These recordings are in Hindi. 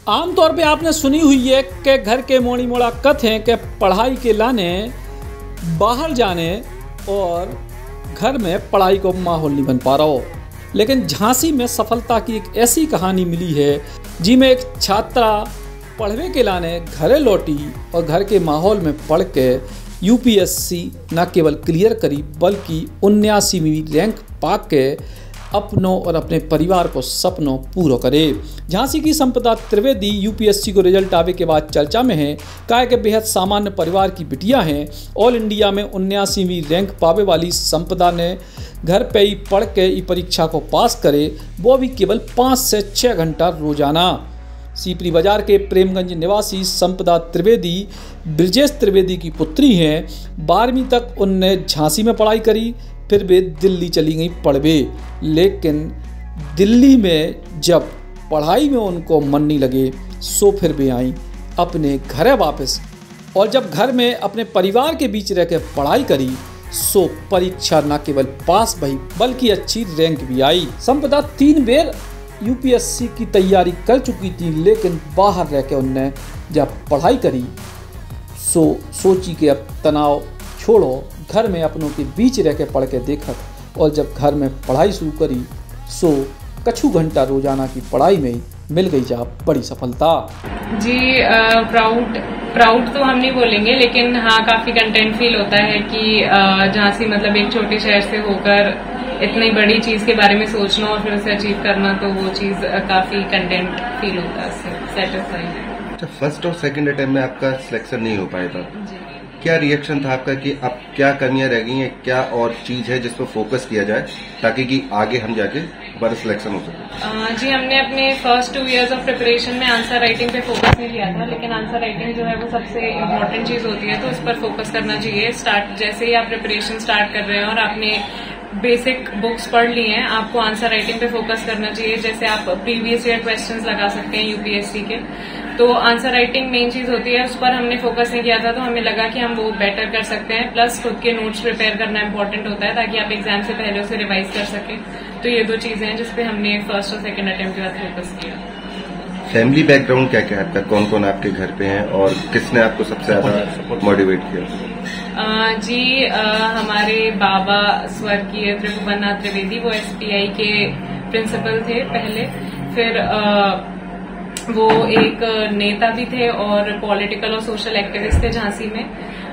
आमतौर पे आपने सुनी हुई है कि घर के मोड़ी मोड़ा कथें कि पढ़ाई के लाने बाहर जाने और घर में पढ़ाई को माहौल नहीं बन पा रहा हो। लेकिन झांसी में सफलता की एक ऐसी कहानी मिली है जिसमें एक छात्रा पढ़वे के लाने घरे लौटी और घर के माहौल में पढ़ के यूपीएससी न केवल क्लियर करी बल्कि 79वीं रैंक पा के अपनों और अपने परिवार को सपनों पूरा करे। झांसी की संपदा त्रिवेदी यूपीएससी को रिजल्ट आवे के बाद चर्चा में है। कहा कि बेहद सामान्य परिवार की बिटिया हैं। ऑल इंडिया में 79वीं रैंक पावे वाली संपदा ने घर पे ही पढ़ के ई परीक्षा को पास करे, वो भी केवल 5 से 6 घंटा रोजाना। सीपरी बाजार के प्रेमगंज निवासी संपदा त्रिवेदी ब्रजेश त्रिवेदी की पुत्री हैं। 12वीं तक उनने झांसी में पढ़ाई करी, फिर वे दिल्ली चली गई पढ़वे। लेकिन दिल्ली में जब पढ़ाई में उनको मन नहीं लगे सो फिर वे आई अपने घर वापस, और जब घर में अपने परिवार के बीच रह के पढ़ाई करी सो परीक्षा न केवल पास भई बल्कि अच्छी रैंक भी आई। संपदा 3 बार यूपीएससी की तैयारी कर चुकी थी, लेकिन बाहर रह के उनने जब पढ़ाई करी सो सोची कि अब तनाव छोड़ो, घर में अपनों के बीच रह के पढ़ के देखत, और जब घर में पढ़ाई शुरू करी सो कछु घंटा रोजाना की पढ़ाई में ही मिल गई जा बड़ी सफलता। जी प्राउड तो हम नहीं बोलेंगे, लेकिन हाँ काफी कंटेंट फील होता है कि झांसी मतलब एक छोटे शहर से होकर इतनी बड़ी चीज के बारे में सोचना और फिर उसे अचीव करना, तो वो चीज काफी कंटेंट फील होता है, सेटिस्फाइंग। अच्छा, फर्स्ट और सेकंड अटेम्प्ट में आपका सिलेक्शन नहीं हो पाया था, क्या रिएक्शन था आपका कि अब क्या कमियां रह गई हैं, क्या और चीज है जिस पर फोकस किया जाए ताकि कि आगे हम जाके हमारा सिलेक्शन हो सके? जी हमने अपने फर्स्ट 2 इयर्स ऑफ प्रिपरेशन में आंसर राइटिंग पे फोकस नहीं किया था, लेकिन आंसर राइटिंग जो है वो सबसे इम्पोर्टेंट चीज होती है, तो उस पर फोकस करना चाहिए। जैसे ही आप प्रिपरेशन स्टार्ट कर रहे हैं और आपने बेसिक बुक्स पढ़ ली हैं, आपको आंसर राइटिंग पे फोकस करना चाहिए। जैसे आप प्रीवियस ईयर क्वेश्चंस लगा सकते हैं यूपीएससी के, तो आंसर राइटिंग मेन चीज होती है, उस पर हमने फोकस नहीं किया था, तो हमें लगा कि हम वो बेटर कर सकते हैं। प्लस खुद के नोट्स प्रिपेयर करना इम्पोर्टेंट होता है ताकि आप एग्जाम से पहले उसे रिवाइज कर सकें। तो ये 2 चीजें हैं जिसपे हमने फर्स्ट और सेकंड अटेम्प्ट के बाद फोकस किया। फैमिली बैकग्राउंड क्या क्या है आपका, कौन कौन आपके घर पे हैं और किसने आपको सबसे ज्यादा मोटिवेट किया? जी हमारे बाबा स्वर्गीय त्रिभुवननाथ त्रिवेदी, वो एसबीआई के प्रिंसिपल थे पहले, फिर वो एक नेता भी थे और पॉलिटिकल और सोशल एक्टिविस्ट थे झांसी में।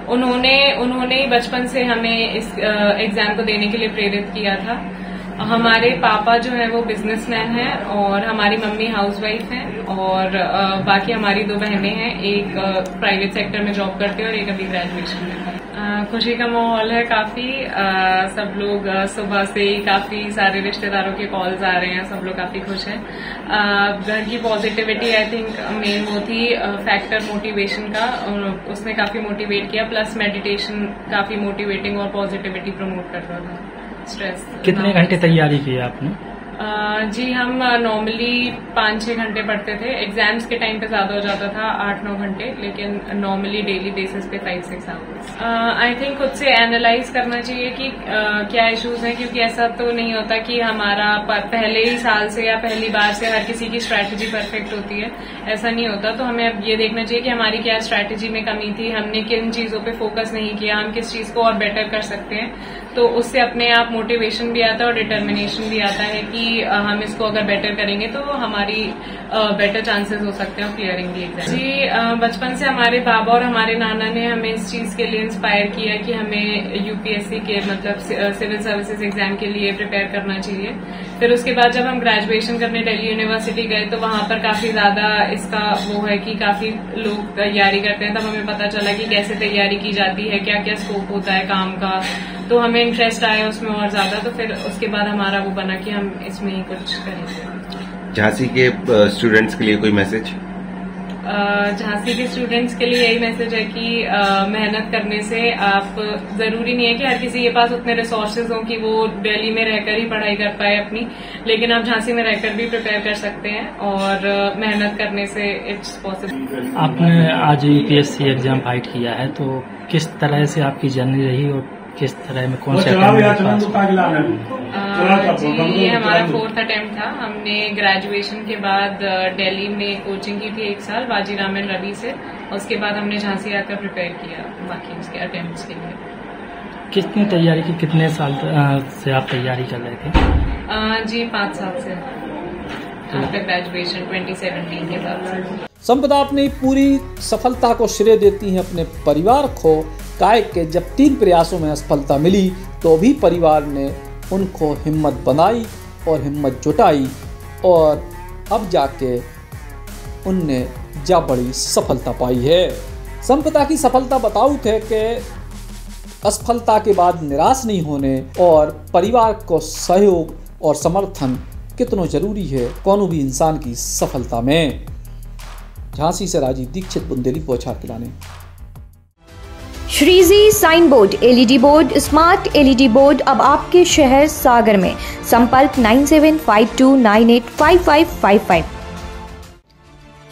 उन्होंने बचपन से हमें इस एग्जाम को देने के लिए प्रेरित किया था। हमारे पापा जो है वो बिजनेसमैन हैं और हमारी मम्मी हाउसवाइफ हैं, और बाकी हमारी 2 बहनें हैं, एक प्राइवेट सेक्टर में जॉब करते हैं और एक अभी ग्रेजुएशन में। खुशी का माहौल है काफी, सब लोग सुबह से ही काफी सारे रिश्तेदारों के कॉल्स आ रहे हैं, सब लोग काफी खुश हैं। घर की पॉजिटिविटी आई थिंक मेन वो थी फैक्टर मोटिवेशन का, उसने काफी मोटिवेट किया। प्लस मेडिटेशन काफी मोटिवेटिंग और पॉजिटिविटी प्रमोट कर रहा था। स्ट्रेस। कितने घंटे तैयारी की आपने? जी हम नॉर्मली 5-6 घंटे पढ़ते थे। एग्जाम्स के टाइम पे ज्यादा हो जाता था 8-9 घंटे, लेकिन नॉर्मली डेली बेसिस पे 5-6 आवर्स। आई थिंक खुद से एनालाइज करना चाहिए कि क्या इश्यूज हैं, क्योंकि ऐसा तो नहीं होता कि हमारा पहले ही साल से या पहली बार से हर किसी की स्ट्रैटेजी परफेक्ट होती है, ऐसा नहीं होता। तो हमें अब ये देखना चाहिए कि हमारी क्या स्ट्रैटेजी में कमी थी, हमने किन चीजों पे फोकस नहीं किया, हम किस चीज को और बेटर कर सकते हैं। तो उससे अपने आप मोटिवेशन भी आता है और डिटर्मिनेशन भी आता है कि हम इसको अगर बेटर करेंगे तो हमारी बेटर चांसेस हो सकते हैं क्लियरिंग दी एग्जाम। जी बचपन से हमारे बाबा और हमारे नाना ने हमें इस चीज के लिए इंस्पायर किया कि हमें यूपीएससी के मतलब सिविल सर्विसेज एग्जाम के लिए प्रिपेयर करना चाहिए। फिर उसके बाद जब हम ग्रेजुएशन करने दिल्ली यूनिवर्सिटी गए तो वहां पर काफी ज्यादा इसका वो है कि काफी लोग तैयारी करते हैं, तब हमें पता चला कि कैसे तैयारी की जाती है, क्या क्या स्कोप होता है काम का, तो हमें इंटरेस्ट आया उसमें और ज्यादा। तो फिर उसके बाद हमारा वो बना कि हम इसमें ही कुछ करें। झांसी के स्टूडेंट्स के लिए कोई मैसेज? झांसी के स्टूडेंट्स के लिए यही मैसेज है कि मेहनत करने से आप जरूरी नहीं है कि हर किसी के पास उतने रिसोर्सेज हों कि वो दिल्ली में रहकर ही पढ़ाई कर पाए अपनी, लेकिन आप झांसी में रहकर भी प्रिपेयर कर सकते हैं और मेहनत करने से इट्स पॉसिबल। आपने आज यूपीएससी एग्जाम फाइट किया है, तो किस तरह से आपकी जर्नी रही और किस तरह में, कौन से अटेम्प्ट में पास? जी ये हमारा 4th अटेम्प्ट था। हमने ग्रेजुएशन के बाद दिल्ली में कोचिंग की थी 1 साल बाजीरामन रवि से। उसके बाद हमने झांसी आकर प्रिपेयर किया बाकी उसके अटेम्प्ट्स के लिए। कितनी तैयारी की, कितने साल से आप तैयारी कर रहे थे? जी 5 साल से, आफ्टर ग्रेजुएशन 2017 के बाद। संपदा अपनी पूरी सफलता को श्रेय देती हैं अपने परिवार को। काय के जब 3 प्रयासों में असफलता मिली तो भी परिवार ने उनको हिम्मत बनाई और हिम्मत जुटाई और अब जाके उनने जा बड़ी सफलता पाई है। संपदा की सफलता बताऊ है कि असफलता के बाद निराश नहीं होने और परिवार को सहयोग और समर्थन कितना जरूरी है कोनो भी इंसान की सफलता में। झांसी से राजीव दीक्षित, बुंदेली बौछार किलाने। Shriji sign board LED board, smart LED board अब आपके शहर सागर में। संपर्क 9752985555।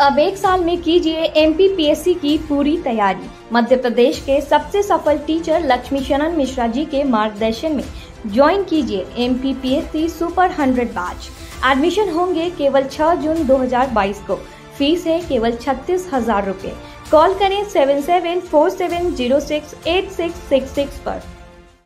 अब 1 साल में कीजिए एमपीपीएससी की पूरी तैयारी। मध्य प्रदेश के सबसे सफल टीचर लक्ष्मी शरण मिश्रा जी के मार्गदर्शन में ज्वाइन कीजिए एमपीपीएससी सुपर 100 बैच। एडमिशन होंगे केवल 6 जून 2022 को। फीस है केवल 36,000 रुपये। कॉल करें 7747068666 पर।